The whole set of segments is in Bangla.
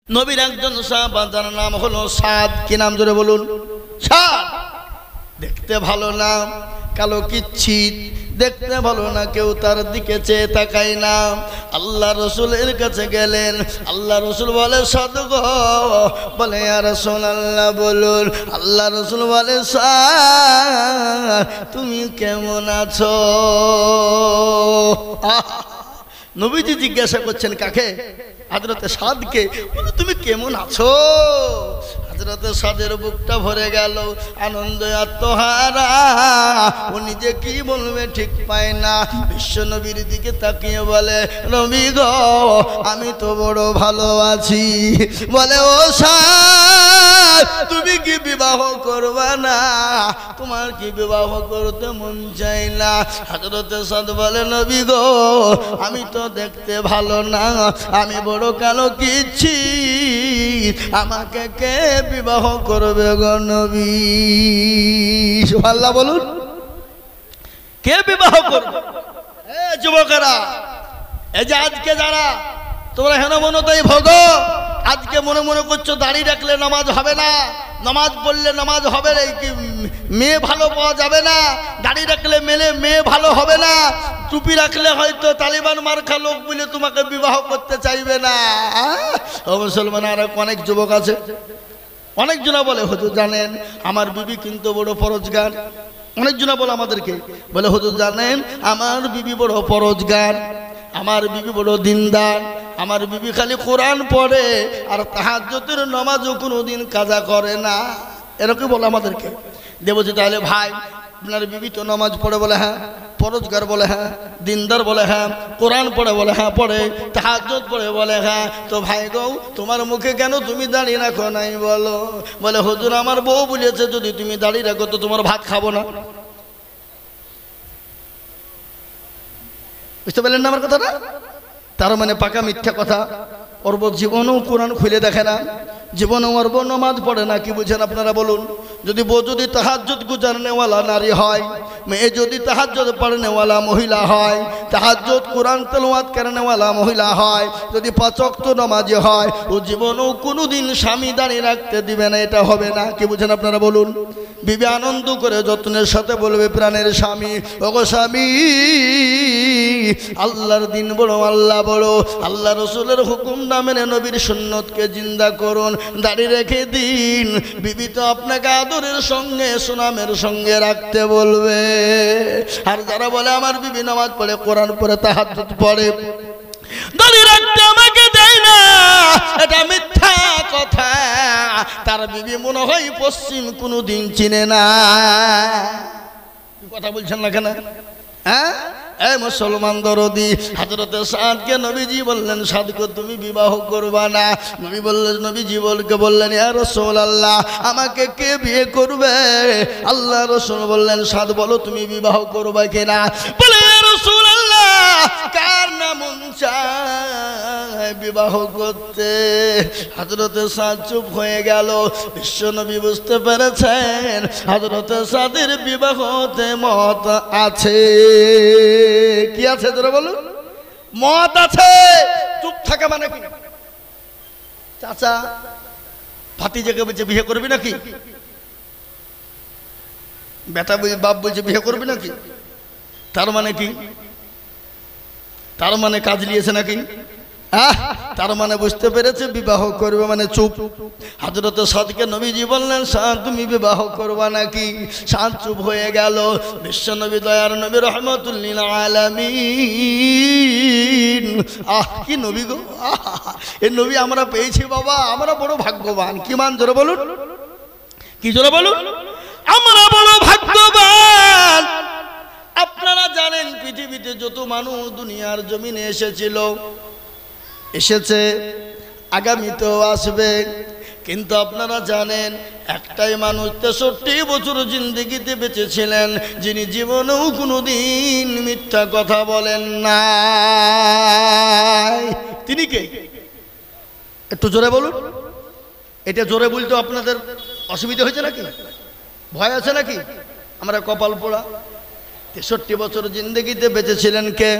নবীর একজন সাহাবা যার নাম হলো সাদ। কি নাম জোরে বলুন? সাদ। দেখতে ভালো না, কালো কিচ্ছিত, দেখতে ভালো না, কেউ তার দিকে চেয়ে তাকায় না। আল্লাহ রসুলের কাছে গেলেন, আল্লাহ রসুল বলে সাদ গো, বলে ইয়া রাসূলুল্লাহ বলুন। আল্লাহ রসুল বলে সাদ তুমি কেমন আছো? নবীজি জিজ্ঞাসা করছেন কাকে? হযরতে সাদকে। বলে তুমি কেমন আছো? হযরতে সাদের বুকটা ভরে গেল আনন্দে, আত্মহারা। ও নিজে কি বলবে ঠিক পায় না। বিশ্ব নবীর দিকে তাকিয়ে বলে নবী গো আমি তো বড় ভালো আছি। বলে ও সাদ তুমি কি বিবাহ করবা না? তোমার কি বিবাহ করতে মন চাই না? হযরতে সাদ বলে নবী গো আমি তো দেখতে ভালো না, আমি বড় কালো কিচ্ছি, আমাকে কে বিবাহ করবে গো নবী? সুবহানাল্লাহ বলুন। কে বিবাহ করবে? যুবকেরা, এই যে আজকে যারা তোমরা হেন মনে তাই ভোগো, আজকে মনে মনে করছো দাড়ি রাখলে নামাজ হবে না, নামাজ পড়লে নামাজ হবে না, মেয়ে ভালো পাওয়া যাবে না, দাড়ি রাখলে মেয়ে ভালো হবে না, টুপি রাখলে হয়তো তালিবান মার্কা লোক বলে তোমাকে বিবাহ করতে চাইবে না। ও মুসলমান, আর অনেক যুবক আছে, অনেকজনা বলে হুজুর জানেন আমার বিবি কিন্তু বড় পরোজগার। অনেকজনা বলে আমাদেরকে, বলে হুজুর জানেন আমার বিবি বড় পরোজগার, আমার বিবি বড় দিনদার, আমার বিবি খালি কোরআন পড়ে আর তাহাজ্জুদের নামাজও কোনোদিন কাজা করে না। এরকম বলে আমাদেরকে। দেবজি তাহলে ভাই আপনার বিবি তো নামাজ পড়ে? বলে হ্যাঁ। পরোজগার? বলে হ্যাঁ। দিনদার? বলে হ্যাঁ। কোরআন পড়ে? বলে হ্যাঁ পড়ে। তাহাজ্জুদ পড়ে? বলে হ্যাঁ। তো ভাই গো তোমার মুখে কেন তুমি দাঁড়িয়ে রাখো নাই বলো? বলে হুজুর আমার বউ বলেছে যদি তুমি দাঁড়িয়ে রাখো তো তোমার ভাত খাবো না। বুঝতে পারলেন না আমার কথাটা? তার মানে পাকা মিথ্যা কথা। ওর জীবনেও কোরআন খুলে দেখে না, জীবনে ওর বউ নামাজ পড়ে না। কি বুঝেন আপনারা বলুন? যদি বউ যদি তাহাজ্জুদ গুজারনেওয়ালা নারী হয়, মেয়ে যদি তাহাজ্জুদ পড়নেওয়ালা মহিলা হয়, তাহাজ্জুদ কোরআন তেলাওয়াত করনেওয়ালা মহিলা হয়, যদি ৫ ওয়াক্ত নামাজি হয়, ও জীবনেও কোনোদিন স্বামী দাঁড়িয়ে রাখতে দিবে না। এটা হবে না। কি বুঝেন আপনারা বলুন? বিবি আনন্দ করে যত্নের সাথে বলবে প্রাণের স্বামী, ওগো স্বামী আল্লাহর দিন বড়, আল্লাহ বড়, আল্লাহ রসুলের হুকুম না মেনে নবীর সুন্নতকে জিন্দা করুন, দাঁড়িয়ে রেখে দিন। বিবি তো আপনাকে আদরের সঙ্গে সুনামের সঙ্গে রাখতে বলবে। আর যারা বলে আমার বিবি নামাজ পড়ে, কোরআন পড়ে, তাহাজ্জুদ পড়ে, দাঁড়িয়ে রাখতে আমাকে দেয় না, এটা মিথ্যা কথা। তার বিবি মনে হয় পশ্চিম কোনোদিন চিনে না। কথা বলছেন না কেন? হ্যাঁ এই মুসলমান দরদি, হযরতে সাদকে নবীজি বললেন সাদকে তুমি বিবাহ করবা না। নবী বললেন, নবীজি বললেন ইয়া রাসূলুল্লাহ আমাকে কে বিয়ে করবে? আল্লাহ রাসূল বললেন সাদ বলো তুমি বিবাহ করবে কিনা? বলে ইয়া রাসূলুল্লাহ কার না মন চায় বিবাহ করতে? হযরতে সাদ চুপ হয়ে গেল। বিশ্ব নবী বুঝতে পেরেছেন হযরতে সাদের বিবাহতে মত আছে। কি আছে তোরা বলুন? মত আছে। চুপ থাকা মানে কি? চাচা ভাতিজাকে বলছে বিয়ে করবি নাকি? বেটা বাপ বলছে বিয়ে করবি নাকি? তার মানে কি? তার মানে কাজ নিয়েছে নাকি? তার মানে বুঝতে পেরেছে বিবাহ করবে মানে চুপ। হযরত সাদকে নবীজি বললেন সাদ তুমি বিবাহ করবা নাকি? সাদ চুপ হয়ে গেল। বিশ্ব নবী দয়ার নবী রহমাতুল লিল আলামিন, কি নবী গো! এই নবী আমরা পেয়েছি বাবা, আমরা বড় ভাগ্যবান। কি মান জোরে বলুন? কি জোরে বলুন? আমরা বড় ভাগ্যবান। আপনারা জানেন পৃথিবীতে যত মানুষ দুনিয়ার জমিনে এসেছিল, এসেছে, আগামীতেও আসবে, কিন্তু আপনারা জানেন একটাই মানুষ ৬৩ বছর জিন্দেগিতে বেঁচেছিলেন যিনি জীবনেও কোনোদিন মিথ্যা কথা বলেন না। তিনি কে? একটু জোরে বলুন। এটা জোরে বলতে আপনাদের অসুবিধা হয়েছে নাকি? ভয় আছে নাকি? আমরা কপাল পোড়া। ৬৩ বছর জিন্দেগিতে বেঁচেছিলেন কে?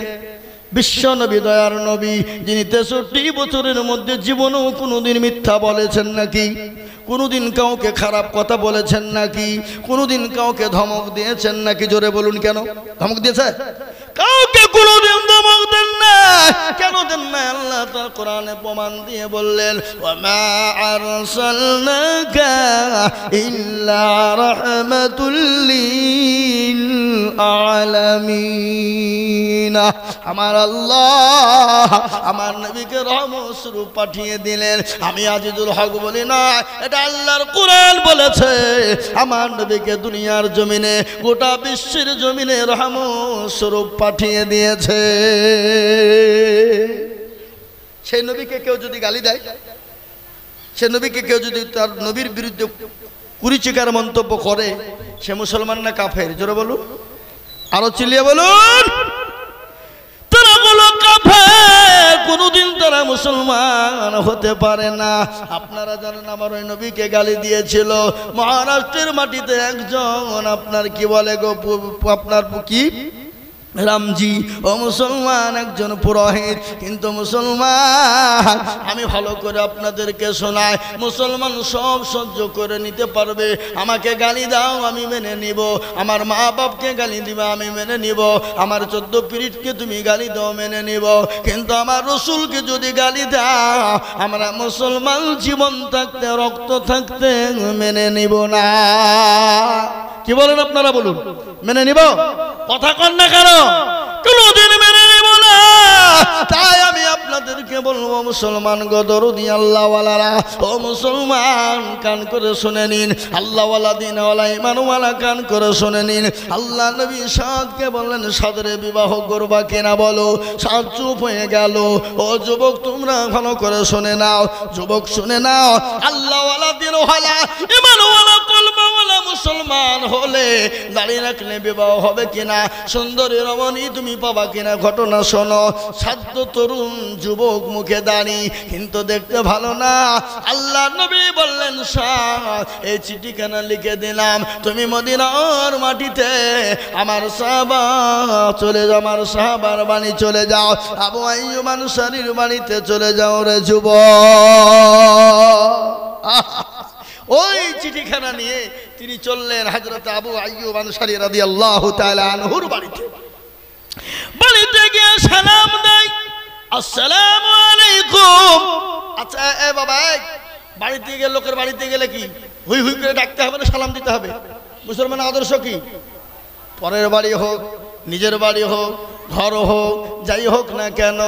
বিশ্ব নবী, দয়ার নবী, যিনি 63 বছরের মধ্যে জীবনেও কোনোদিন মিথ্যা বলেছেন নাকি? কোনোদিন কাউকে খারাপ কথা বলেছেন নাকি? কোনোদিন কাউকে ধমক দিয়েছেন নাকি? জোরে বলুন, কেন ধমক দিয়েছে? কাউকে কোনোদিন ধমক দেন না। কেন দেন না? আল্লাহ তার কোরআনে প্রমাণ দিয়ে বললেন, ওয়ামা আরসালনাকা ইল্লা রাহমাতুল লিল আলামিন। আমার আল্লাহ আমার নবীকে রহমত স্বরূপ পাঠিয়ে দিলেন। আমি আজিজুল হক বলি না, এটা আল্লাহর কোরআন বলেছে। আমার নবীকে দুনিয়ার জমিনে, গোটা বিশ্বের জমিনে রহমত স্বরূপ পাঠিয়ে দিয়েছে। সেই নবীকে কেউ যদি গালি দেয়, সে নবীকে কেউ যদি তার নবীর বিরুদ্ধে কুরুচিকার মন্তব্য করে, সে মুসলমান না কাফের? জোরে বলুন, আরো চিল্লিয়ে বলুন। তারা বলো কাফের, কোনদিন তারা মুসলমান হতে পারে না। আপনারা জানেন আমার ওই নবীকে গালি দিয়েছিল মহারাষ্ট্রের মাটিতে একজন, আপনার কি বলে গো, আপনার কি রামজি, ও মুসলমান, একজন পুরোহিত। কিন্তু মুসলমান, আমি ভালো করে আপনাদেরকে শোনাই, মুসলমান সব সহ্য করে নিতে পারবে। আমাকে গালি দাও, আমি মেনে নিব। আমার মা বাপকে গালি দিবা, আমি মেনে নিব। আমার 14 পীড়িতকে তুমি গালি দাও, মেনে নিব। কিন্তু আমার রসুলকে যদি গালি দাও, আমরা মুসলমান জীবন থাকতে, রক্ত থাকতে মেনে নিব না। কি বলেন আপনারা? বলুন, মেনে নিব? কথা কন না কেন? কোনদিন মেনে নিব না। তাই আমি আপনাদেরকে বলবো, মুসলমান গো, দরদি আল্লাহওয়ালারা, ও মুসলমান, কান করে শুনে নিন। আল্লাহওয়ালা, দিনওয়ালা, ইমানওয়ালা, কান করে শুনে নিন। আল্লাহ নবী সাদকে বললেন, সাদরে বিবাহ করবা কিনা বলো। সাদ চুপ হয়ে গেল। ও যুবক, তোমরা ভালো করে শুনে নাও। যুবক শুনে নাও, আল্লাহওয়ালা, দিনওয়ালা, ইমানওয়ালা, কলমাওয়ালা মুসলমান হলে দাঁড়িয়ে রাখলে বিবাহ হবে কিনা, সুন্দরী রমণী তুমি পাবা কিনা, ঘটনা শোনো। সাধ্য তরুণ যুবক মুখে দাঁড়ি, কিন্তু দেখতে ভালো না। আল্লাহ নবী বললেন, সাদ, এই চিঠিখানা লিখে দিলাম, তুমি মদিনার মাটিতে আমার সাহাবা চলে যাও, আমার সাহাবার বাড়ি চলে যাও, আবু আইয়ুব আনসারীর বাড়িতে চলে যাও রে যুবক। ওই চিঠিখানা নিয়ে তিনি চললেন হযরত আবু আইয়ুব আনসারী রাদিয়াল্লাহু তাআলা আনহুর বাড়িতে। বাড়িতে গিয়ে সালাম দেয়, আসসালামু আলাইকুম। আচ্ছা এ বাবা, বাড়িতে গেলে, লোকের বাড়িতে গেলে কি হুই হুই করে ডাকতে হবে না সালাম দিতে হবে? মুসলমানের আদর্শ কি? পরের বাড়ি হোক, নিজের বাড়ি হোক, ঘর হোক, যাই হোক না কেন,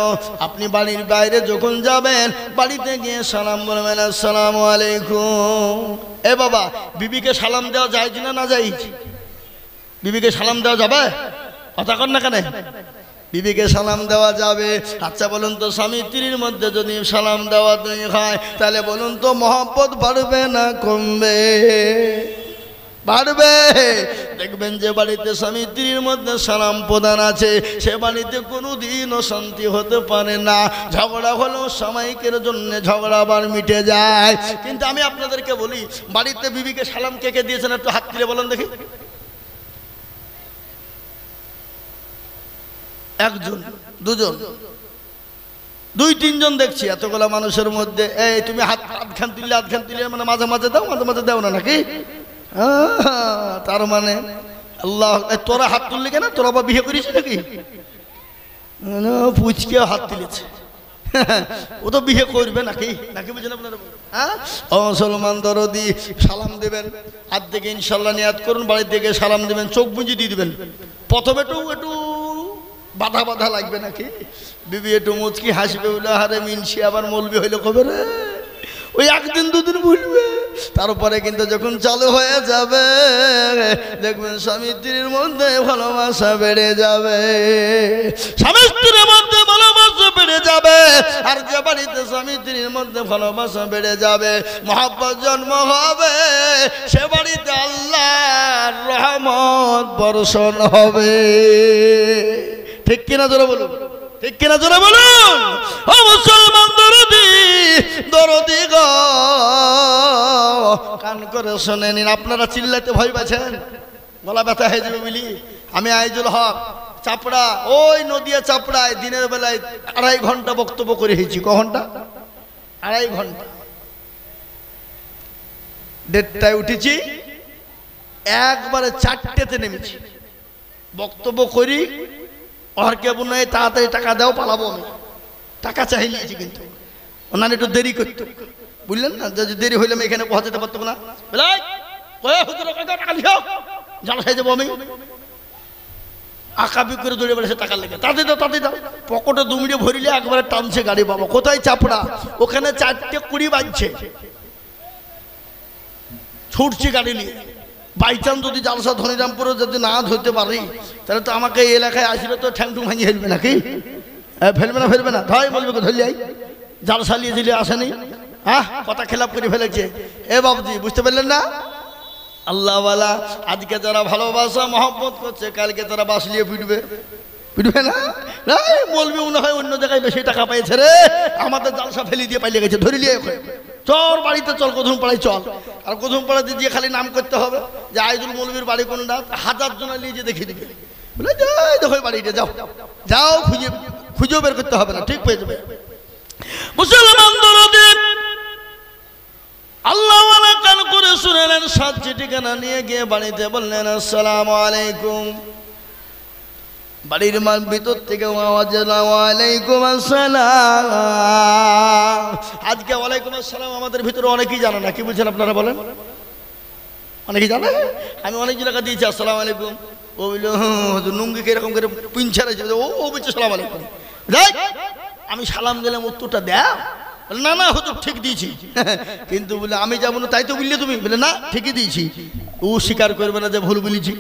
আপনি বাড়ির বাইরে যখন যাবেন, বাড়িতে গিয়ে সালাম বলবেন, আসসালামু আলাইকুম। এ বাবা, বিবিকে সালাম দেওয়া যায় না না যায়? বিবিকে সালাম দেওয়া যাবে? কথা কর না কেন? বিবিকে সালাম দেওয়া যাবে। আচ্ছা বলুন তো, স্বামী স্ত্রীর মধ্যে যদি সালাম দেওয়া হয়, তাহলে বলুন তো মহব্বত বাড়বে না কমবে? বাড়বে। দেখবেন যে বাড়িতে স্বামী স্ত্রীর মধ্যে সালাম প্রদান আছে, সে বাড়িতে কোনোদিনও শান্তি হতে পারে না। ঝগড়া হলেও সাময়িকের জন্য ঝগড়া আবার মিটে যায়। কিন্তু আমি আপনাদেরকে বলি, বাড়িতে বিবিকে সালাম কে কে দিয়েছেন একটু হাত তুলে বলেন দেখি। একজন, দুজন, 2-3 জন দেখছি এতগুলা মানুষের মধ্যে। এই তুমি হাতখান তুললে, হাতখান তুললে মানে মাঝে মাঝে দাও, মাঝে মাঝে দাও না নাকি? তার মানে আল্লাহ, তোরা হাত তুললি কেন? তোরা আবার বিয়ে করিস নাকি? পুচকে হাত তুলেছে, ও তো বিয়ে করবে নাকি? নাকি বুঝলেন আপনারা? ও মুসলমান দরদি, সালাম দেবেন, হাত থেকে ইনশাল্লাহ নিয়াত করুন, বাড়ি থেকে সালাম দেবেন, চোখ বুঝে দিয়ে দিবেন। প্রথমে একটু বাধা বাধা লাগবে নাকি? বিবি একটু মুচকি হাসবে, বলে হারে মিনসি আবার মলবি হইলে কবে রে, ওই 1 দিন 2 দিন বুঝবে। তারপরে কিন্তু যখন চালু হয়ে যাবে, দেখবেন স্বামী স্ত্রীর মধ্যে ভালোবাসা বেড়ে যাবে, স্বামী স্ত্রীর মধ্যে ভালোবাসা বেড়ে যাবে। আর যে বাড়িতে স্বামী স্ত্রীর মধ্যে ভালোবাসা বেড়ে যাবে, মহব্বত জন্ম হবে, সে বাড়িতে আল্লাহর রহমত বর্ষণ হবে। ঠিক কিনা জোরে বলুন, ঠিক কিনা জোরে বলুন। ও মুসলমান দরদি, দরদি গো, কান করে শুনে নিন। আপনারা চিল্লাতে ভয় পাচ্ছেন, গলা ব্যথা হয়ে যাবে বলি। আমি আইজুল হক চাপড়া, ওই নদিয়া চাপড়ায় দিনের বেলায় 2.5 ঘন্টা বক্তব্য করে হয়েছি। ক ঘন্টা? 2.5 ঘন্টা। 1:30টায় উঠেছি, একবারে 4টেতে নেমেছি। বক্তব্য করি, আর কেমন নয় তাড়াতাড়ি টাকা দাও, পালাবো আমি। টাকা চাই নিয়েছি, কিন্তু ওনার একটু দেরি করতো, বুঝলেন না? যদি দেরি হইলে আমি এখানে পৌঁছাতে পারতো না। জাল খাই যাবো আমি, আঁকাবি করে দৌড়ে বেড়েছে টাকার লেগে। তাতে দাও, তাতে দাও। পকেটে 2 মিনিট ভরিলে একবারে টানছে গাড়ি। বাবা কোথায় চাপড়া, ওখানে 4:20 বাজছে। ছুটছি গাড়ি নিয়ে। বাইচান্স যদি জালসা ধনিরামপুরে যদি না ধরতে পারি, তাহলে তো আমাকে এই এলাকায় আসলে তো ঠ্যাংটুং ভাঙিয়ে ফেলবে নাকি? ফেলবে না, ফেলবে না, ধরে বলবে ধরলি আই জালসা নিয়ে দিলে আসেনি। হ্যাঁ, কথা খেলাপ করে ফেলেছে। এ বাবুজি, বুঝতে পারলেন না? আল্লাহওয়ালা আজকে যারা ভালোবাসা মহব্বত করছে, কালকে তারা বাসলিয়ে পিটবে, পিটবে না? বলবি মনে হয় অন্য জায়গায় বেশি টাকা পেয়েছে রে, আমাদের জালসা ফেলি দিয়ে পালিয়ে গেছে, ধরে নিয়ে চল বাড়িতে, চল কোধুম পাড়ায় চল। আর কোধুম পাড়াতে গিয়ে খালি নাম করতে হবে যে আইদুল মৌলবীর বাড়ি কোনটা, 1000 জন নিয়ে যে দেখিয়ে দিবে, বলে যাই দেখো বাড়িটা, যাও যাও, খুঁজেও বের করতে হবে না, ঠিক পেয়ে যাবে। মুসলমান দরদিন আল্লাহওয়ালা কান করে শুনেলেন, 7টি ঠিকানা নিয়ে গিয়ে বাড়িতে বললেন আসসালামু আলাইকুম। বাড়ির মান ভিতর থেকে আওয়াজ এলো ওয়ালাইকুম আসসালাম। আজকে ওয়ালাইকুম আসসালাম আমাদের ভিতরে অনেকেই জানে না, কি বলছেন আপনারা বলেন? অনেকেই জানে। আমি অনেক জায়গা দিয়েছি আসসালামু আলাইকুম, ও বললো নুঙ্গিকে এরকম করে পিঞ্চা রয়েছে, ও বলছে সালাম আলাইকুম। আমি সালাম দিলাম, উত্তরটা দেও। না না হুজুর ঠিক দিয়েছি, কিন্তু বলে আমি যাবো না, তাই তো বললে তুমি? বলে না, ঠিকই দিয়েছি। ও স্বীকার করবে না যে ভুল বলেছি।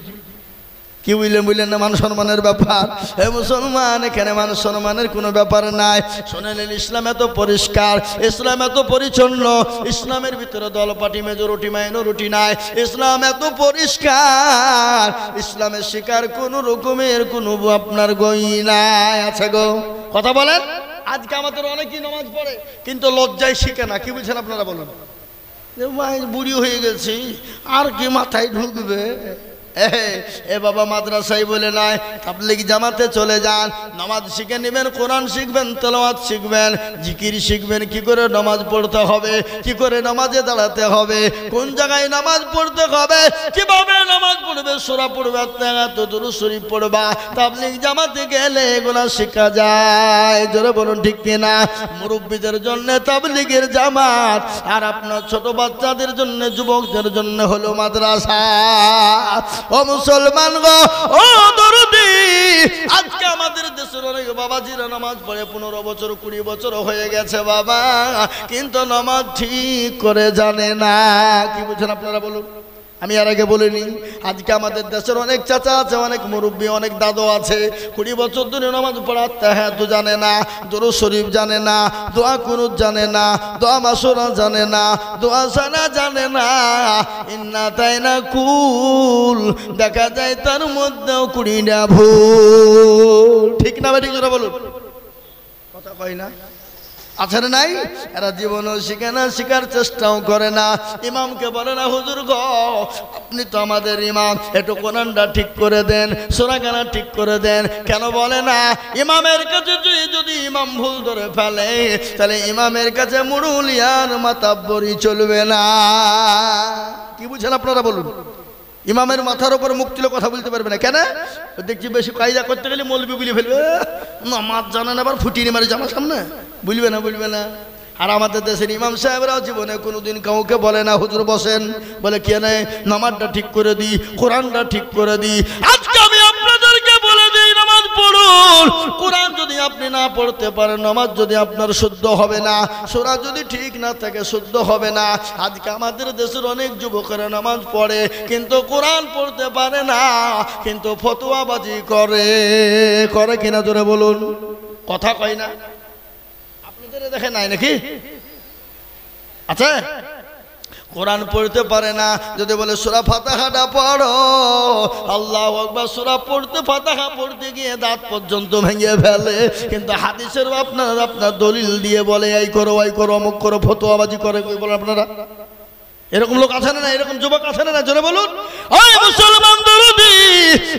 কি বুঝলেন না? মান সম্মানের ব্যাপার। হে মুসলমান, এখানে মান সম্মানের কোনো ব্যাপার নাই। শোনেলেন, ইসলাম এত পরিষ্কার, ইসলাম এত পরিচ্ছন্ন, ইসলামের ভিতরে দলপাটি মেজরিটি মাইনরিটি নাই। ইসলাম এত পরিষ্কার, ইসলামের শিকার কোনো রকমের কোনো আপনার গই নাই। আছে গো, কথা বলেন। আজকে আমাদের অনেকেই নামাজ পড়ে কিন্তু লজ্জায় শিখে না। কি বলছেন আপনারা বলুন? বুড়ি হয়ে গেছি, আর কি মাথায় ঢুকবে? এ বাবা, মাদ্রাসায় বলে নাই, তাবলীগ জামাতে চলে যান, নামাজ শিখে নেবেন, কোরআন শিখবেন, তেলাওয়াত শিখবেন, জিকির শিখবেন, কি করে নামাজ পড়তে হবে, কি করে নামাজে দাঁড়াতে হবে, কোন জায়গায় নামাজ পড়তে হবে, কিভাবে নামাজ পড়বে, সূরা পড়বে, আয়াত দুরূদ শরীফ পড়বা। তাবলীগ জামাতে গেলে এগুলো শেখা যায়। জোরে বলুন ঠিক কিনা? মুরব্বীদের জন্য তাবলীগের জামাত, আর আপনার ছোট বাচ্চাদের জন্য, যুবকদের জন্য হলো মাদ্রাসা। ও মুসলমান গো, ও দরদি, আজকে আমাদের দেশের অনেক বাবাজিরা নামাজ পড়ে 15 বছর 20 বছর হয়ে গেছে বাবা, কিন্তু নামাজ ঠিক করে জানে না। কি বুঝছেন আপনারা বলুন? আমি আর আগে বলিনি, আজকে আমাদের দেশের অনেক চাচা আছে, অনেক মুরব্বী, অনেক দাদু আছে, 20 বছর ধরে নামাজ পড়াতে হ্যাঁ তো জানে না, দুরূদ শরীফ জানে না, দোয়া কুনুত জানে না, দোয়া মাসুরা জানে না, দোয়া সানা জানে না, ইন্না তাইনা কুল দেখা যায় তার মধ্যেও 20টা ভুল। ঠিক না ভাই? ঠিক করে বলুন, কথা কয় না? আছে না নাই? এরা জীবনও শিখে না, শিখার চেষ্টাও করে না। ইমামকে বলে না, হুজুর গো আপনি তো আমাদের ইমাম, একটু কোরআনটা ঠিক করে দেন, সূরাখানা ঠিক করে দেন। কেন বলে না? ইমামের কাছে যদি ইমাম ভুল ধরে ফেলে, তাহলে ইমামের কাছে মুরুলিয়ার মাতাব্বরি চলবে না। কি বুঝছেন আপনারা বলুন? ইমামের মাথার উপর মুখ তুলে কথা বলতে পারবে না। কেন? দেখছি বেশি কায়দা করতে গেলে মৌলবি বলে ফেলবে, নামাজ জানে না, আবার ফুটিয়ে মারে জামার সামনে, বলবে না, বলবে না। আর আমাদের দেশের ইমাম সাহেবরাও জীবনে কোনোদিন কাউকে বলে না হুজুর বসেন, বলে কে নেই নামাজটা ঠিক করে দিই, কোরআনটা ঠিক করে দিই। আজকে আমি আপনাদেরকে বলে দিই, নামাজ পড়ুন। কোরআন যদি আপনি না পড়তে পারেন, নামাজ যদি আপনার শুদ্ধ হবে না, সূরা যদি ঠিক না থাকে শুদ্ধ হবে না। আজকে আমাদের দেশের অনেক যুবকেরা নামাজ পড়ে কিন্তু কোরআন পড়তে পারে না, কিন্তু ফতোয়াবাজি করে। করে কিনা জোরে বলুন, কথা কয় না? দেখে নাই নাকি? আচ্ছা, কোরআন পড়তে পারে না, যদি বলে সূরা ফাতিহাটা পড়ো, আল্লাহু আকবার, সূরা পড়তে ফাতিহা পড়তে গিয়ে দাঁত পর্যন্ত ভেঙে ফেলে। কিন্তু হাদিসের আপনার দলিল দিয়ে বলে এই করো, ওই করো, অমুক করো, ফতোয়াবাজি করে। কই বলেন আপনারা? এরকম লোক আছে না, এরকম যুবক আছে না? জোরে বলুন। ওই মুসলমান দরদি,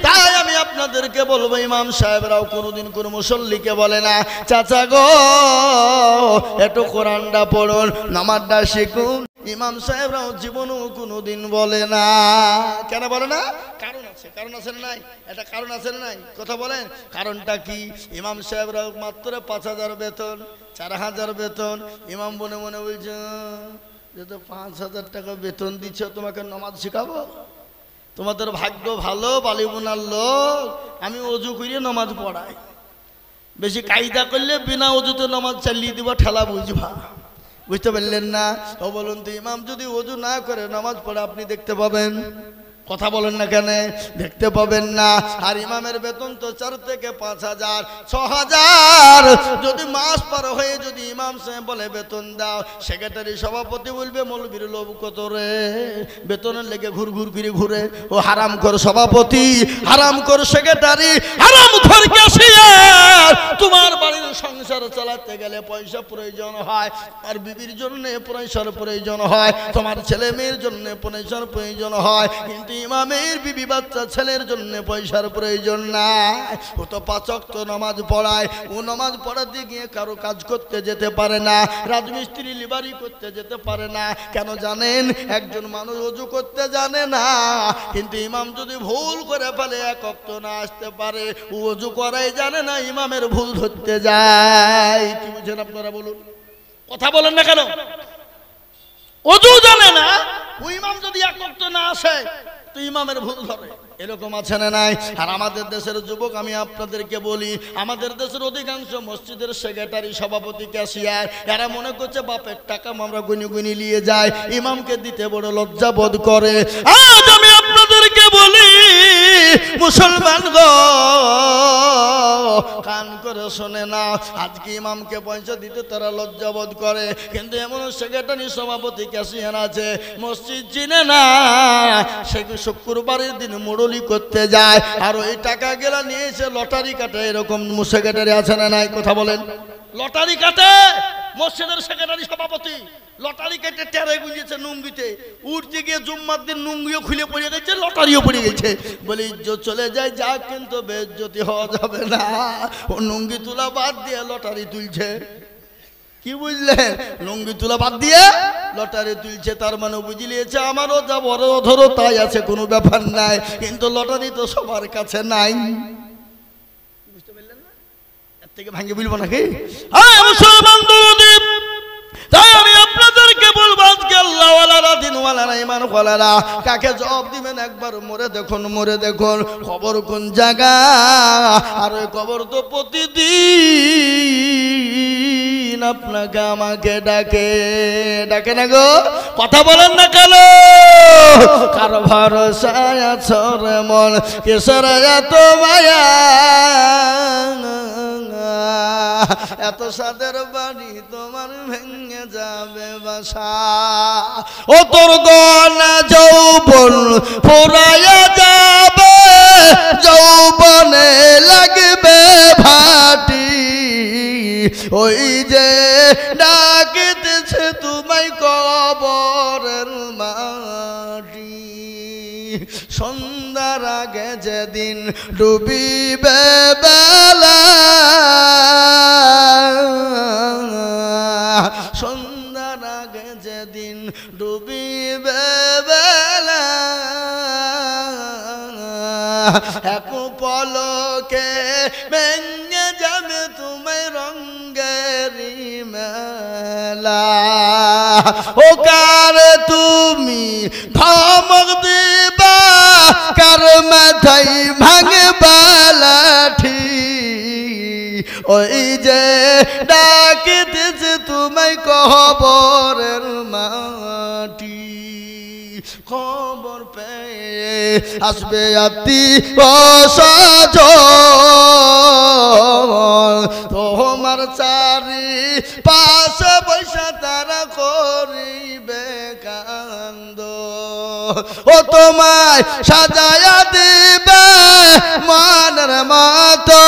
তাই আমি আপনাদেরকে বলবো, ইমাম সাহেবরাও কোনোদিন কোনো মুসল্লিকে বলে না চাচা গো একটু কোরআনটা পড়ুন, নামাজটা শিখুন। ইমাম সাহেবরাও জীবনেও কোনোদিন বলে না। কেন বলে না? কারণ আছে। কারণ আছে না নাই? এটা কারণ আছে না নাই? কথা বলেন, কারণটা কি? ইমাম সাহেবরাও মাত্র 5,000 বেতন, 4,000 বেতন। ইমাম মনে মনে বলছে যে তো 5,000 টাকা বেতন দিচ্ছ, তোমাকে নামাজ শিখাবো? তোমাদের ভাগ্য ভালো, বালিবোনার লোক, আমি অজু করিয়ে নামাজ পড়াই। বেশি কায়দা করলে বিনা অজুতে নামাজ চালিয়ে দিব, ঠেলা বুঝবা। বুঝতে পারলেন না? তো বলুন তো, ইমাম যদি অজু না করে নামাজ পড়ে আপনি দেখতে পাবেন? কথা বলেন না কেন? দেখতে পাবেন না। আর ইমামের বেতন তো 4 থেকে 5,000, 6,000। যদি মাস পার হয়ে যদি ইমাম সাহেব বলে বেতন দাও, সেক্রেটারি সভাপতি বলবে মৌলবীর লোভ কত রে, বেতনের লেগে ঘুর ঘুর করে ঘুরে। ও হারাম কর সভাপতি, হারাম কর সেক্রেটারি, হারাম কর ক্যাশিয়ার। তোমার বাড়ির সংসার চালাতে গেলে পয়সা প্রয়োজন হয়, আর বিবির জন্য পয়সার প্রয়োজন হয়, তোমার ছেলে মেয়ের জন্য পয়সার প্রয়োজন হয়, কিন্তু ইমামের বিবি বাচ্চা ছেলের জন্য পয়সার প্রয়োজন নাই। ও তো 5 ওয়াক্ত নামাজ পড়ায়, ও নামাজ পড়াতে গিয়ে কারো কাজ করতে যেতে পারে না, রাজমিস্ত্রি লিবারি করতে যেতে পারে না। কেন জানেন? একজন মানুষ ওযু করতে জানে না, কিন্তু ইমাম যদি ভুল করে ফেলে 1 ওয়াক্ত না আসতে পারে, ও ওযু করাই জানে না, ইমামের ভুল ধরতে যায়। কি বুঝেন আপনারা বলুন? কথা বলেন না কেন? ওযু জানে না, ও ইমাম যদি 1 ওয়াক্ত না আসে তো ইমামের ভুল ধরে। এরকম আছে না নাই? আর আমাদের দেশের যুবক, আমি আপনাদেরকে বলি, আমাদের দেশের অধিকাংশ মসজিদের সেক্রেটারি সভাপতি ক্যাশিয়ার, এরা মনে করছে বাপের টাকা আমরা গুনি গুনি নিয়ে যায়, ইমামকে দিতে বড় লজ্জা বোধ করে। আজ আমি আপনাদেরকে বলি মুসলমান গো, কান করে শোনে না, আজকে ইমামকে পয়সা দিতে তারা লজ্জা বোধ করে, কিন্তু এমন সেক্রেটারি সভাপতি ক্যাশিয়ার আছে মসজিদ চিনে না, সে শুক্রবারের দিন মুরলি করতে যায়, আর ওই টাকা গেলা নিয়ে এসে লটারি কাটে। এরকম সেক্রেটারি আছে না নাই? কথা বলেন। লটারি কাটে মসজিদের সেক্রেটারি সভাপতি, লটারি কেটে টেরে গুঁজেছে নুঙ্গিতে, উঠতে গিয়ে জুম্মার দিন নুঙ্গিও খুলে পড়ে গেছে, লটারিও পড়ে গেছে। বলে ইজ্জত চলে যায়, যা, কিন্তু বেইজ্জতি হওয়া যাবে না। ও নুঙ্গি তোলা বাদ দিয়ে লটারি তুলছে। কি বুঝলেন? লুঙ্গি তুলা বাদ দিয়ে লটারি তুলছে, তার মানে বুঝলিয়েছে আমারও যা বড় ধরো তাই আছে, কোনো ব্যাপার নাই, কিন্তু লটারি তো সবার কাছে নাই। বুঝতে পারলেন না? এর থেকে ভাঙে বলবো নাকি? হ্যাঁ মুসলমান দরদীপ, তাই আমি আপনাদেরকে বলবো, আজকে আল্লাহওয়ালারা, দিনওয়ালারা, ইমানওয়ালারা কাকে জবাব দিবেন একবার মরে দেখুন, মরে দেখুন খবর কোন জায়গা। আর ওই খবর তো প্রতিদিন আপনাকে আমাকে ডাকে, ডাকে না গো? কথা বলেন না কেন? কার ভরসায় আছো রে মন, কিসের এত মায়া, এত সাদের বাড়ি তোমার ভেঙে যাবে বাসা। ও তোর গনা যৌবন ফুরাইয়া যাবে, যৌবনে লাগবে ভাটি, ওই যে ডাকিতেছে তোমায় কবরের মাটি। সন্ধ্যার আগে যেদিন ডুবিবে বেলা, সন্ধ্যার আগে যেদিন ডুবিবে বেলা, এক পলকে ভেঙে যাবে তোমায় রঙ্গেরি মেলা। ও কার তুমি ধমক দিবা, কার মাথায় ভাঙবা লাঠি, ওই যে ডাকিতেছে তোমায় কবরের মাটি। খবর পেয়ে আসবে আত্মীয়-স্বজন, তোমার চারি পাশে বৈশা তারা করিবে কান্দ। ও তোমায় সাজায়া দিবে মানের মতো,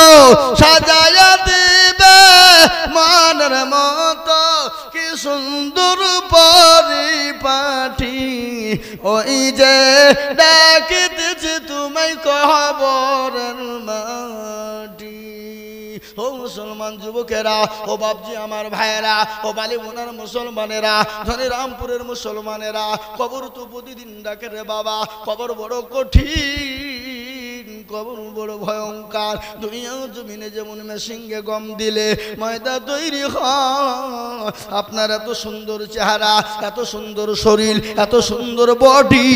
সাজায়া দিবে মানের মতো, কি সুন্দর পরিপাটি ওই যে ডাকিতেছে তোমায় কবরের মাটি। ও মুসলমান যুবকেরা, ও বাপজি আমার ভাইয়েরা, ও বালিবোনার মুসলমানেরা, ধনিরামপুরের মুসলমানেরা, কবর তো প্রতিদিন ডাকে রে বাবা। কবর বড় কঠিন, কবর বড় ভয়ঙ্কর। দুনিয়া জমিনে যেমন মেশিনকে গম দিলে ময়দা তৈরি হয়, আপনার এত সুন্দর চেহারা, এত সুন্দর শরীর, এত সুন্দর বডি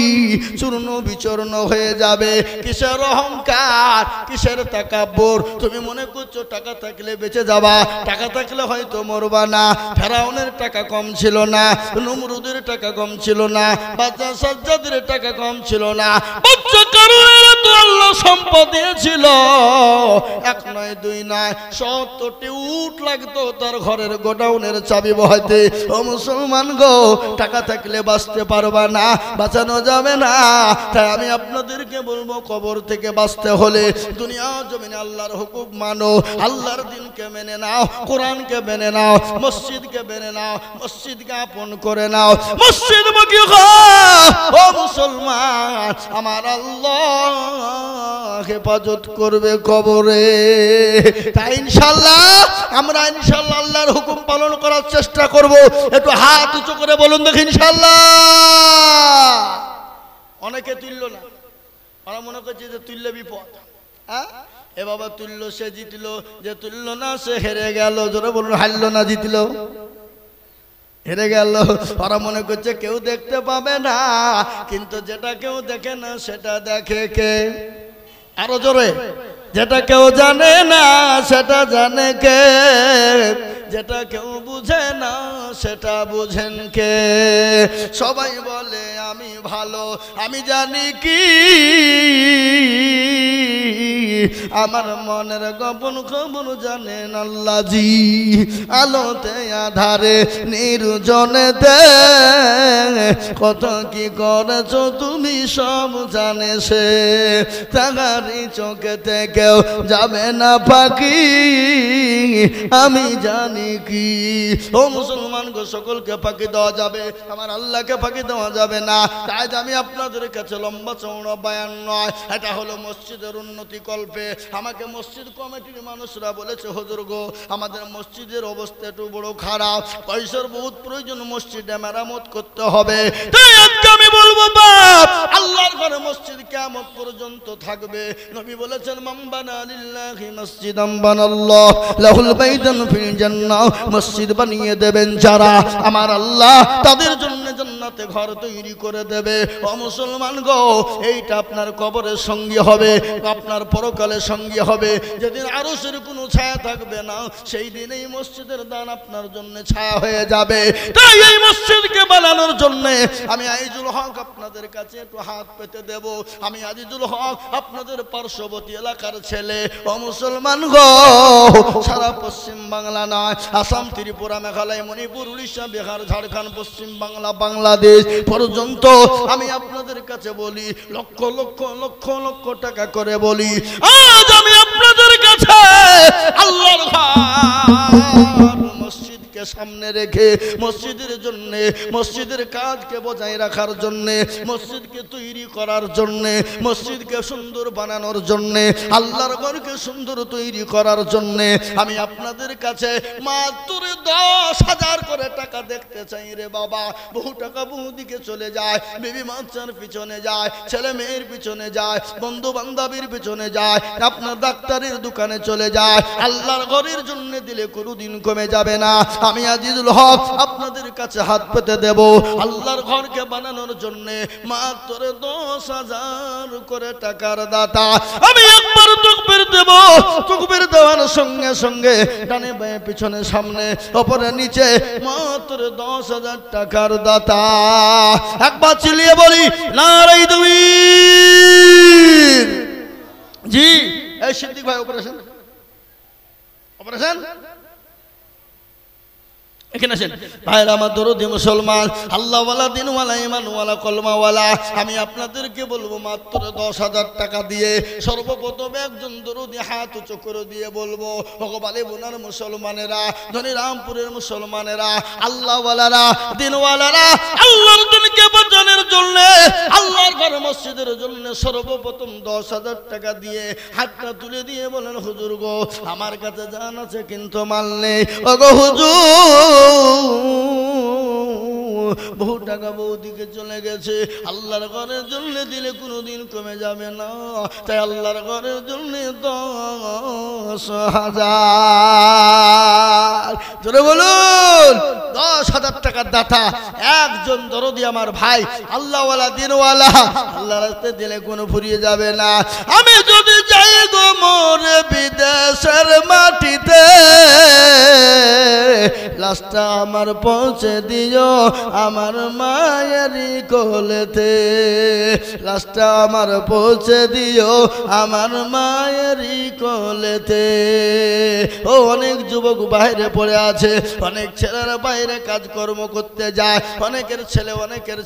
চূর্ণ বিচূর্ণ হয়ে যাবে। কিসের অহংকার, কিসের তাকাব্বুর? তুমি মনে করছো টাকা থাকলে বেঁচে যাবা, টাকা থাকলে হয়তো মরবা না। ফেরাউনের টাকা কম ছিল না, নমরুদের টাকা কম ছিল না, বাচ্চা সাজ্জাদের টাকা কম ছিল না, বাচ্চা কারুনের তো আল্লাহ সম্পদ দিয়েছিল। এক নয় দুই নয় 70টি উট লাগতো তার ঘরের গোডাউনের চাবি বহাইতে। ও মুসলমান গো, টাকা থাকলে বাঁচতে পারবা না, বাঁচানো যাবে না। তাই আমি আপনাদেরকে বলবো, কবর থেকে বাঁচতে হলে দুনিয়া জমিনে আল্লাহর হুকুম মানো, আল্লাহর দিনকে মেনে নাও, কোরআনকে মেনে নাও, মসজিদকে মেনে নাও, মসজিদকে আপন করে নাও, মসজিদ মুখী হও। ও মুসলমান, আমার আল্লাহ হেফাজত করবে কবরে। তাই ইনশাআল্লাহ আমরা ইনশাআল্লাহ আল্লাহর হুকুম পালন করার চেষ্টা করব। একটু হাত উঁচু করে বলুন দেখি ইনশাআল্লাহ। অনেকে তুলল না, ওরা মনে করছে যে তুললে বিপদ। হ্যাঁ, এ বাবা তুললো সে জিতলো, যে তুললো না সে হেরে গেল। জোরে বলুন, হারলো না জিতলো, হেরে গেল। ওরা মনে করছে কেউ দেখতে পাবে না, কিন্তু যেটা কেউ দেখে না সেটা দেখে কে? আরো জোরে, যেটা কেউ জানে না সেটা জানে কে? যেটা কেউ বুঝে না সেটা বুঝেন কে? সবাই বলে আমি ভালো, আমি জানি কি আমার মনের গোপন খবর জানেন আল্লাহজি। আলোতে আধারে নির্জনেতে কত কি করেছো তুমি সব জানে সে। তাগারি চোখেতে কেউ যাবে না ফাঁকি, আমি জানি কি। ও মুসলমান গো, সকলকে ফাঁকি দেওয়া যাবে, আমার আল্লাহকে ফাঁকি দেওয়া যাবে না। তাই আমি আপনাদের কাছে লম্বা চওড়া বয়ান নয়, এটা হলো মসজিদের উন্নতি কল্পে। আমাকে মসজিদ কমিটির মানুষরা বলেছে, হুজুর গো আমাদের মসজিদের অবস্থা একটু বড় খারাপ, পয়সার বহুত প্রয়োজন, মসজিদে মেরামত করতে হবে। তাই আজকে আমি বলবো বাপ, আল্লাহর ঘরে মসজিদ কিয়ামত পর্যন্ত থাকবে। নবী বলেছেন, মান বানা লিল্লাহি মসজিদান বানাল্লাহু লাহুল বাইতান ফিল জান্নাহ। মসজিদ বানিয়ে দেবেন যারা, আমার আল্লাহ তাদের জন্য জান্নাতে ঘর তৈরি করে দেবে। ও মুসলমান গো, এইটা আপনার কবরের সঙ্গী হবে, আপনার পরকালের সঙ্গী হবে। যেদিন আরশের কোনো ছায়া থাকবে না, সেই দিন এই মসজিদের দান আপনার জন্য ছায়া হয়ে যাবে। তাই এই মসজিদকে বানানোর জন্য আমি আজিজুল হক আপনাদের কাছে একটু হাত পেতে দেব। আমি আজিজুল হক আপনাদের পার্শ্ববর্তী এলাকার ছেলে। ও মুসলমান গো, সারা পশ্চিম বাংলা নয়, আসাম, ত্রিপুরা, মেঘালয়, মণিপুর, উড়িষ্যা, বিহার, ঝাড়খণ্ড, পশ্চিম বাংলা, বাংলাদেশ পর্যন্ত আমি আপনাদের কাছে বলি, লক্ষ লক্ষ লক্ষ লক্ষ টাকা করে বলি, আজ আমি আপনাদের কাছে আল্লাহর ঘর মসজিদকে সামনে রেখে মসজিদের জন্য, মসজিদের কাজকে বজায় রাখার জন্য, মসজিদকে তৈরি করার জন্য, মসজিদকে সুন্দর বানানোর জন্য, আল্লাহর ঘরকে সুন্দর তৈরি করার জন্য আমি আপনাদের কাছে মাত্র 10,000 করে টাকা দেখতে চাই রে বাবা। বহু টাকা বহু দিকে চলে যায়, বিবি বাচ্চার পিছনে যায়, ছেলে মেয়ের পিছনে যায়, বন্ধু বান্ধবীর পিছনে যায়, আপনার ডাক্তারের দোকানে চলে যায়। আল্লাহর ঘরের জন্য দিলে কোনোদিন কমে যাবে না। আমি আজিজুল হক আপনাদের কাছে হাত পেতে দেব, আল্লাহর ঘরকে বানানোর জন্য মাত্র 10,000 করে টাকার দাতা। আমি একবার তাকবীর দেব, তাকবীর দেওয়ার সঙ্গে সঙ্গে ডানে বাঁয়ে পিছনে সামনে উপরে নিচে মাত্র 10,000 টাকার দাতা। একবার চিল্লিয়ে বলি নারে তাকবীর। জি, এই সিদ্দিক ভাই অপারেশন অপারেশন এখানে আসেন ভাইরা আমার দরদি মুসলমান, আল্লাহওয়ালা, দিনওয়ালা, ইমানওয়ালা, কলমাওয়ালা। আমি আপনাদেরকে বলবো মাত্র 10,000 টাকা দিয়ে সর্বপ্রথম একজন দরদি হাত উঁচু করে দিয়ে বলবো, ভগবানে বোনার মুসলমানেরা, ধনিরামপুরের মুসলমানেরা, আল্লাহওয়ালারা, দিনওয়ালারা, আল্লাহর দিনকে বাঁচানোর জন্য মসজিদের জন্য সর্বপ্রথম 10,000 টাকা দিয়ে হাতটা তুলে দিয়ে বলেন, হুজুর গো আমার কাছে জান আছে কিন্তু মাল নেই। ওগো হুজুর বহু টাকা বৌদিকে চলে গেছে, আল্লাহর ঘরের জন্য দিলে কোনোদিন কমে যাবে না, তাই আল্লাহর ঘরের জন্য 10,000। জোরে বলুন 10,000 টাকার দাতা একজন দরদি আমার ভাই, আল্লাহওয়ালা দিনওয়ালা, আল্লাহর রাস্তায় দিলে কোনো ফুরিয়ে যাবে না। আমি যদি যাই গো মোরে বিদেশের মাটিতে, লাশটা আমার পৌঁছে দিও আমার মায়েরই কোলেতে, লাশটা আমার পৌঁছে দিও আমার মায়েরই কোলেতে। ও অনেক যুবক বাইরে পড়ে আছে, অনেক ছেলেরা বাইরে কাজকর্ম করতে যায়, অনেকের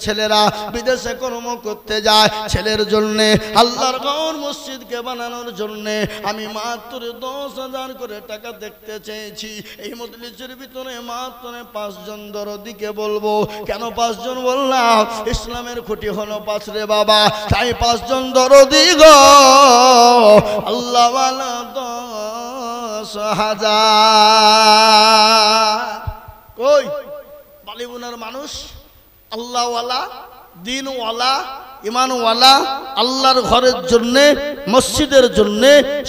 ছেলেরা বিদেশে কর্ম করতে যায়। ছেলের জন্য আল্লাহর ঘর মসজিদকে বানানোর জন্য আমি মাত্র 10,000 করে টাকা দেখতে চেয়েছি। এই মজলিসের ভিতরে মাত্র 5 জন দরদিকে বলবো। কেন 5 জন বললাম? ইসলামের খুঁটি হলো 5 রে বাবা, তাই 5 জন দরদি গো আল্লাহওয়ালা 10,000। কই বালিগুনার মানুষ আল্লাহওয়ালা দিনওয়ালা ইমানওয়ালা, আল্লাহর ঘরের জন্য মসজিদের জন্য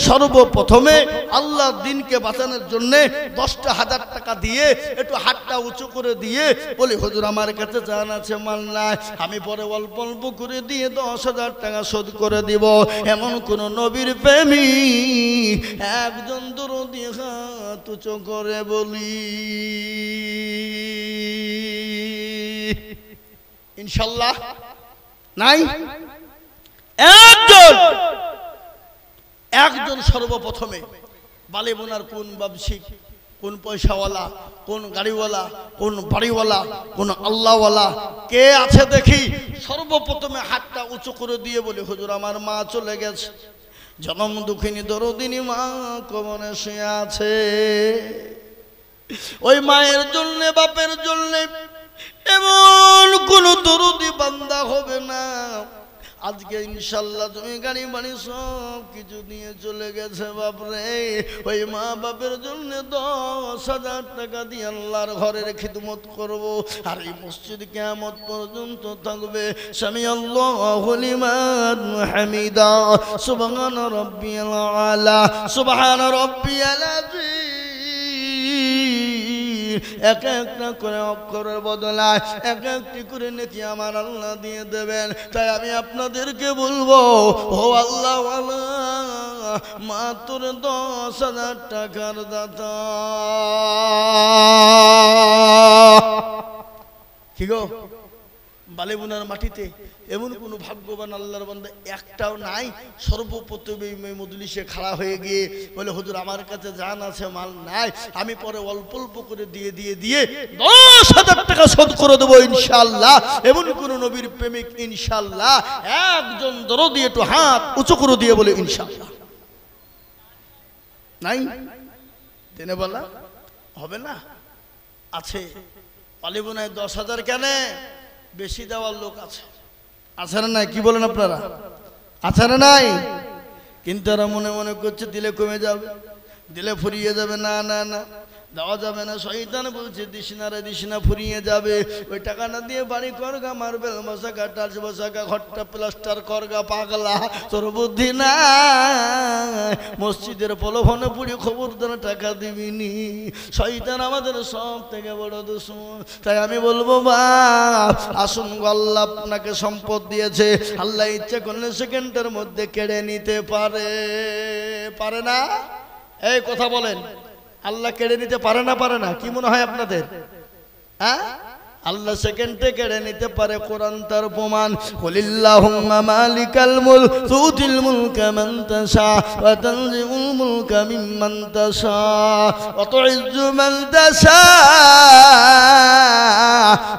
সর্বপ্রথমে আল্লাহর দিনকে বাঁচানোর জন্য 10,000 টাকা দিয়ে একটু হাতটা উঁচু করে দিয়ে বলি, হুজুর আমার কাছে জান আছে মাল নাই, আমি পরে অল্প অল্প করে দিয়ে 10,000 টাকা শোধ করে দিব। এমন কোন নবীর প্রেমিক একজন দরদি হাত উঁচু করে বলি ইনশাল্লাহ নাই? একজন সর্বপ্রথমে বালিবোনার কোন ব্যবসায়িক, কোন পয়সাওয়ালা, কোন গাড়িওয়ালা, কোন বাড়িওয়ালা, কোন আল্লাহওয়ালা কে আছে দেখি সর্বপ্রথমে হাতটা উঁচু করে দিয়ে বলে, হুজুর আমার মা চলে গেছে, জনম দুঃখিনী দরদিনী মা কবরে শুয়ে আছে। ওই মায়ের জন্য বাপের জন্য এমন কোন দরদি বান্দা হবে না আজকে ইনশাল্লাহ তুমি গাড়ি বাড়ি সব কিছু নিয়ে চলে গেছে বাপরে। ওই মা বাপের জন্য 10,000 টাকা দিয়ে আল্লাহর ঘরের খিদমত করব, আর এই মসজিদ কিয়ামত পর্যন্ত থাকবে। সামি আল্লাহু লিমান হামিদা, সুবহান রাব্বিয়াল আলা, সুবহান রাব্বিয়াল আযীম। এক একটা করে অক্ষরের বদলায় এক একটি করে নেকি আমার আল্লাহ দিয়ে দেবেন। তাই আমি আপনাদেরকে বলবো, ও আল্লাহ মাত্র 10,000 টাকার দাতা। কি গো বালিবোনার মাটিতে এমন কোন ভাগ্যবান আল্লাহর বান্দা একটাও নাই সর্বপ্রথমে মজলিসে খাড়া হয়ে গিয়ে বলে, হুজুর আমার কাছে জান আছে মাল নাই, আমি পরে অল্প অল্প করে দিয়ে 10,000 টাকা শোধ করে দেবো ইনশাআল্লাহ। এমন কোন নবীর প্রেমিক ইনশাআল্লাহ একজন দরদি একটু হাত উঁচু করে দিয়ে বলে ইনশাআল্লাহ নাই? দিনে বলা হবে না? আছে বালিবোনায় 10,000 কেন? বেশি দেওয়ার লোক আছে, আছে না নাই? কি বলেন আপনারা? আছে না নাই? কিন্তু এরা মনে মনে করছে দিলে কমে যাবে, দিলে ফুরিয়ে যাবে। না না না, দেওয়া যাবে না। শয়তান বলছে দিস না রে, দিস না, ফুরিয়ে যাবে। ওই টাকাটা দিয়ে বাড়ি করগা, মার্বেল বসাগা, টাচ বসাগা, ঘরটা প্লাস্টার করগা, পাগলা তোর বুদ্ধি না। মসজিদের প্রলোভনে পুড়ি খবরদার টাকা দিবিনি, শয়তান আমাদের সব থেকে বড় দুশমন। তাই আমি বলবো বাপ আসুন, আল্লাহ আপনাকে সম্পদ দিয়েছে, আল্লাহ ইচ্ছে করলে সেকেন্ডের মধ্যে কেড়ে নিতে পারে, পারে না? এই কথা বলেন, আল্লাহ কেড়ে নিতে পারে না? পারে না? কি মনে হয় আপনাদের? হ্যাঁ, আল্লাহ সেকেন্ডে কেড়ে নিতে পারে, কোরআন তার প্রমাণ। কুলিল্লাহুম্মা মালিকাল মুলক তুতিল মুলকা মান তাশা ওয়া তানজিউল মুলকা মিম্মান তাশা ওয়া তুইজ্জু মান তাশা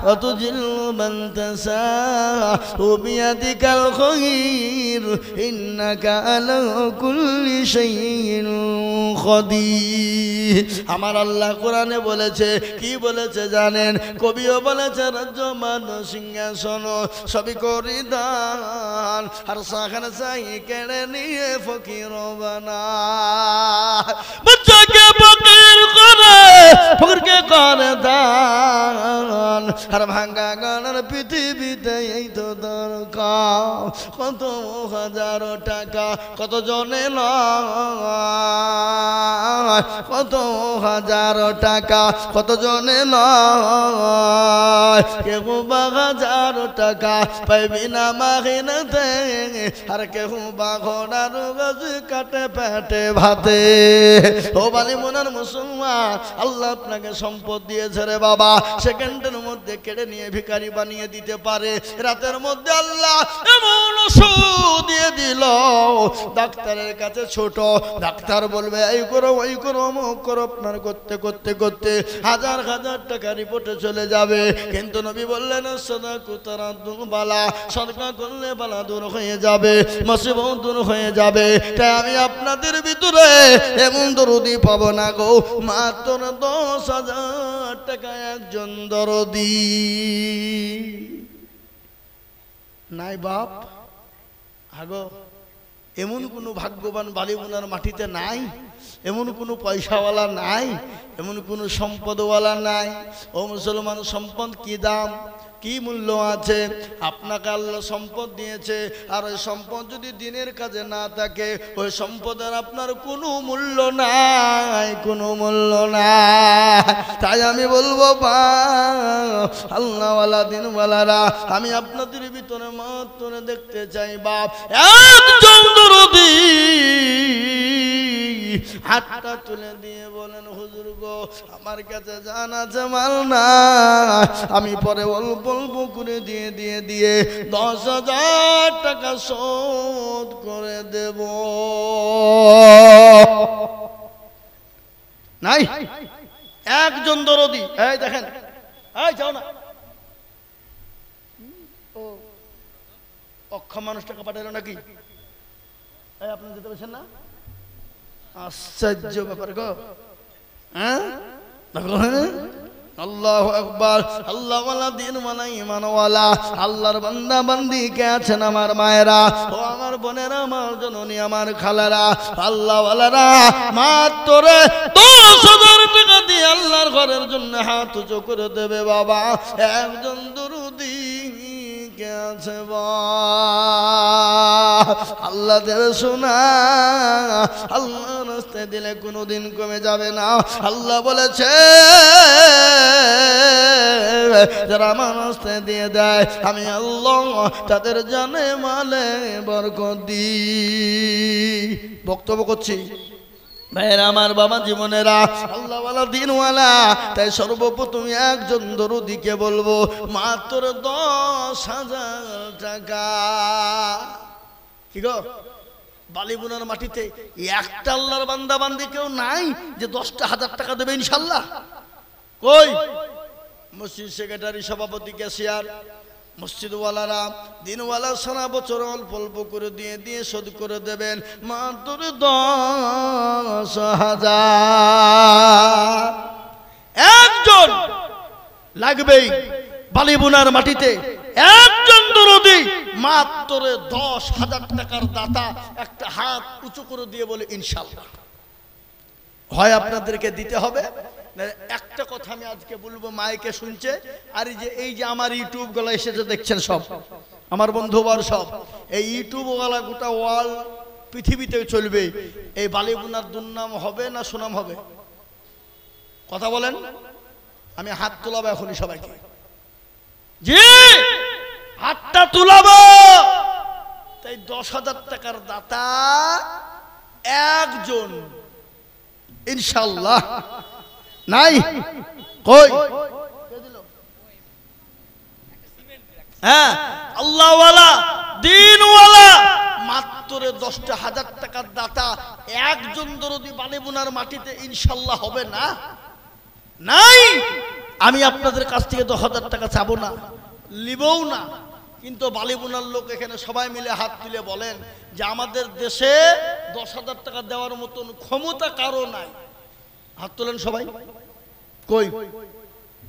ওয়া তুজিল্লু من تشاء بيدك الخير إنك على كل شيء قدير আমার আল্লাহ কোরআনে বলেছে কি বলেছে জানেন কবিও বলেছে রাজ্যমান সিংহাসন সবই করি দান আর সাখান চাই কেড়ে নিয়ে ফকির বানায় বাচ্চাকে ফকির করে ফকিরকে করে দান আর ভাঙ্গা গানের পৃথিবীতে এই তো দরকার কত হাজার টাকা কত জনে নয় কত হাজার টাকা কত জনে নয় কেউ বা হাজার টাকা পাইবি না মাহিনাতে আর কেউ বা ঘোড়ার গাছ কাটে পেটে ভাতে ও বালি মোনার মুসলমান আল্লাহ আপনাকে সম্পদ দিয়েছে রে বাবা সেকেন্ডের মধ্যে কেড়ে নিয়ে ভিখারি বানিয়ে দিতে পারে রাতের মধ্যে আল্লাহ এমন ওষুধ দিয়ে দিল ডাক্তারের কাছে ছোট ডাক্তার বলবে এই করো ওই করো অমুক করো আপনার করতে করতে করতে হাজার হাজার টাকা রিপোর্টে চলে যাবে কিন্তু নবী বললেন সাদাকু তারাদুল বালা সদকা করলে বালা দূর হয়ে যাবে মুসিবত দূর হয়ে যাবে তাই আমি আপনাদের ভিতরে এমন দরদি পাবো না গো মাত্র 10,000 টাকা একজন দরদি নাই বাপ আগো এমন কোনো ভাগ্যবান বালিবোনার মাটিতে নাই এমন কোনো পয়সাওয়ালা নাই এমন কোনো সম্পদওয়ালা নাই ও মুসলমান সম্পদ কি দাম কি মূল্য আছে আপনাকে আল্লাহ সম্পদ দিয়েছে আর ওই সম্পদ যদি দিনের কাজে না থাকে ওই সম্পদের আপনার কোনো মূল্য নাই কোনো মূল্য নাই তাই আমি বলবো আল্লাহওয়ালা দিনওয়ালারা আমি আপনাদের ভিতরে মাত্র দেখতে চাই বাপ একজন দরদি হাতটা তুলে দিয়ে বলেন হুজুর গো আমার কাছে জান আছে মাল না আমি পরে অল্প অল্প করে দিয়ে 10,000 টাকা শোধ করে দেব নাই একজন দরদি এই দেখেন এই যাও না ও অক্ষম মানুষ টাকা পাঠালো নাকি এই আপনি যেতে পারছেন না আশ্চর্য ব্যাপার গো হ্যাঁ আল্লাহু আকবার আল্লাহওয়ালা দিনওয়ালা ঈমানওয়ালা আল্লাহর বান্দা বান্দি কে আছেন আমার মায়েরা ও আমার বোনেরা আমার জননী আমার খালারা আল্লাহওয়ালারা মাত্র 10,000 টাকা দিয়ে আল্লাহর ঘরের জন্য হাত উঁচু করে দেবে বাবা একজন দরুদি কে আছে আল্লাহ দেবে শোনা আল্লাহ রাস্তায় দিলে কোনোদিন কমে যাবে না আল্লাহ বলেছে যারা আমার রাস্তায় দিয়ে দেয় আমি আল্লাহ তাদের জানে মালে বরকত দিই বক্তব্য করছি ভাইয়েরা আমার বাবা জীবনেরা আল্লাহওয়ালা দিনওয়ালা তাই সর্বপ্রথম একজন দরদিকে বলবো মাত্র 10,000 টাকা কি গো বালিবোনার মাটিতে একটা আল্লাহর বান্দা বান্দি কেউ নাই যে 10,000 টাকা দেবে ইনশাল্লাহ কই মসজিদ সেক্রেটারি সভাপতি ক্যাশিয়ার মসজিদওয়ালারা দিনওয়ালা সারা বছর অল্প অল্প করে দিয়ে শোধ করে দেবেন মাত্র 10,000 একজন লাগবেই বালিবোনার মাটিতে একজন দরদি মাত্র 10,000 টাকার দাতা একটা হাত উঁচু করে দিয়ে বলে ইনশাআল্লাহ হয় আপনাদেরকে দিতে হবে একটা কথা আমি আজকে বলবো মাইকে শুনছে আর এই যে আমার ইউটিউব গুলো এসেছে দেখছেন সব আমার বন্ধুবার সব এই ইউটিউব ওয়ালা গোটা ওয়ার্ল্ড পৃথিবীতে চলবে এই বালিবোনার দুর্নাম হবে না সুনাম হবে কথা বলেন আমি হাত তোলাবো এখনই সবাইকে জি হাতটা তুলাবো তাই 10,000 টাকার দাতা একজন ইনশাআল্লাহ নাই কই হ্যাঁ আল্লাহওয়ালা দিনওয়ালা মাত্র 10,000 টাকার দাতা একজন দরদি বালিবোনার মাটিতে ইনশাআল্লাহ হবে না নাই আমি আপনাদের কাছ থেকে 10,000 টাকা চাবো না লিবও না। কিন্তু বালি বোনার লোক এখানে সবাই মিলে হাত তুলে বলেন যে আমাদের দেশে 10,000 টাকা দেওয়ার মতন ক্ষমতা কারো নাই। হাত তোলেন সবাই। কই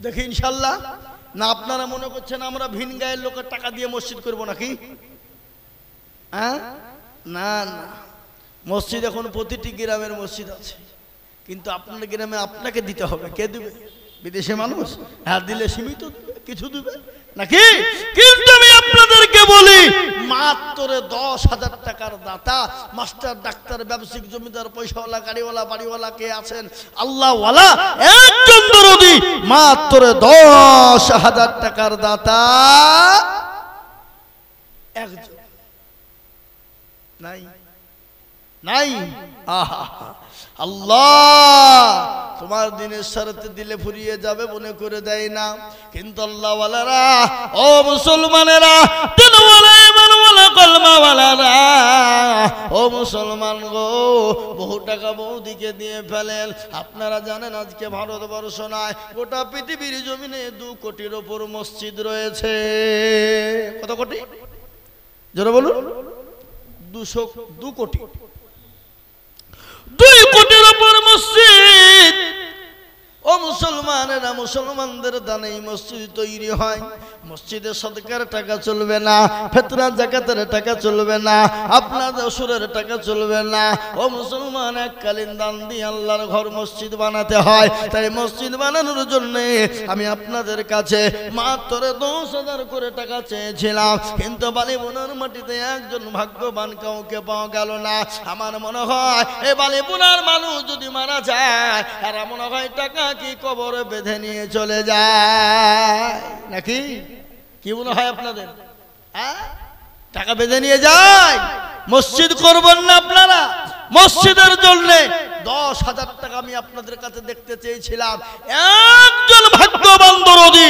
দেখি ইনশাল্লাহ। না আপনারা মনে করছেন আমরা ভিন গায়ের লোকের টাকা দিয়ে মসজিদ করব নাকি? হ্যাঁ, না না, মসজিদ এখন প্রতিটি গ্রামের মসজিদ আছে, কিন্তু আপনার গ্রামে আপনাকে দিতে হবে। কে দিবে? বিদেশে মানুষ। হ্যাঁ, দিলে সীমিত কিছু দিবে নাকি? কিন্তু আমি আপনাদেরকে বলি মাত্র 10,000 টাকার দাতা, মাস্টার, ডাক্তার, ব্যবসায়িক, জমিদার, পয়সাওয়ালা, গাড়িওয়ালা, বাড়িওয়ালা কে আছেন? আল্লাহওয়ালা একজন দরদি, মাত্র 10,000 টাকার দাতা একজন নাই, নাই। আহা, আল্লাহ তোমার দিনের শরতে দিলে ফুরিয়ে যাবে মনে করে দেয় না। কিন্তু আল্লাহ ওয়ালারা, ও মুসলমানেরা, দিনওয়ালা, ইমানওয়ালা, কলমাওয়ালারা, ও মুসলমান গো, বহু টাকা বৌদিকে দিয়ে ফেলেন। আপনারা জানেন আজকে ভারতবর্ষ নয়, গোটা পৃথিবীর জমিনে 2 কোটির ওপর মসজিদ রয়েছে। কত কোটি? জোরে বলুন। 2 কোটি। 2 কোটির উপর মসজিদ। ও মুসলমানেরা, মুসলমানদের দানে মসজিদ তৈরি হয়। মসজিদে সদকার টাকা চলবে না, ফিতরা যাকাতের টাকা চলবে না, আপনার অসুরের টাকা চলবে না। ও মুসলমান, এককালীন দান দিয়ে আল্লাহর ঘর মসজিদ বানাতে হয়। তাই মসজিদ বানানোর জন্য আমি আপনাদের কাছে মাত্র 10,000 করে টাকা চেয়েছিলাম, কিন্তু বালিবোনার মাটিতে একজন ভাগ্যবান কাউকে পাওয়া গেল না। আমার মনে হয় এই বালিবোনার মানুষ যদি মারা যায়, আর মনে হয় টাকা কি কবরে বেঁধে নিয়ে চলে যায় নাকি? কি মনে হয় আপনাদের? টাকা বেঁধে নিয়ে যায়। মসজিদ করবেন না আপনারা? মসজিদের জন্য 10,000 টাকা আমি আপনাদের কাছে দেখতে চেয়েছিলাম। একজন ভাগ্যবান দরদি,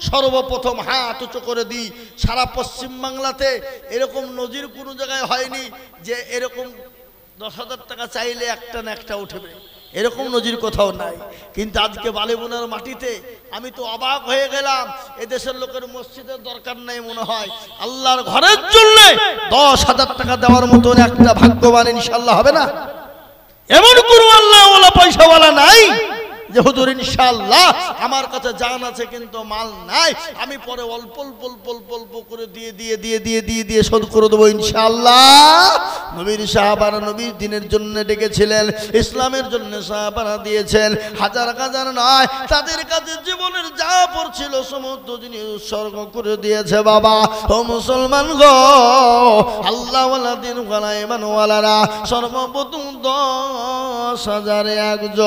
সর্বপ্রথম হাত উঁচু করে দিই, সারা পশ্চিম বাংলাতে এরকম নজির কোনো জায়গায় হয়নি যে এরকম 10,000 টাকা চাইলে একটা না একটা উঠবে, এরকম নজির কোথাও নাই। কিন্তু আজকে বালিবোনার মাটিতে আমি তো অবাক হয়ে গেলাম। এদেশের লোকের মসজিদের দরকার নাই মনে হয়, আল্লাহর ঘরের জন্য 10,000 টাকা দেওয়ার মতন একটা ভাগ্যবান ইনশাআল্লাহ হবে না? এমন কোনো আল্লাহওয়ালা পয়সাওয়ালা নাই যে হুজুর ইনশাআল্লাহ আমার কাছে জান আছে কিন্তু মাল নাই, আমি পরে অল্প অল্প অল্প অল্প অল্প করে দিয়ে শোধ করে দেবো ইনশাআল্লাহ। নবীর সাহাবারা নবীর দিনের জন্য ডেকেছিলেন, ইসলামের জন্য সাহাবারা দিয়েছেন হাজার হাজার নয়, তাদের কাছে জীবনের যা পড়ছিল সমস্ত জিনিস উৎসর্গ করে দিয়েছে। বাবা ও মুসলমান গো, আল্লাহওয়ালা দিনওয়ালা ইমানওয়ালারা সর্বপ্রথম 10,000 একজন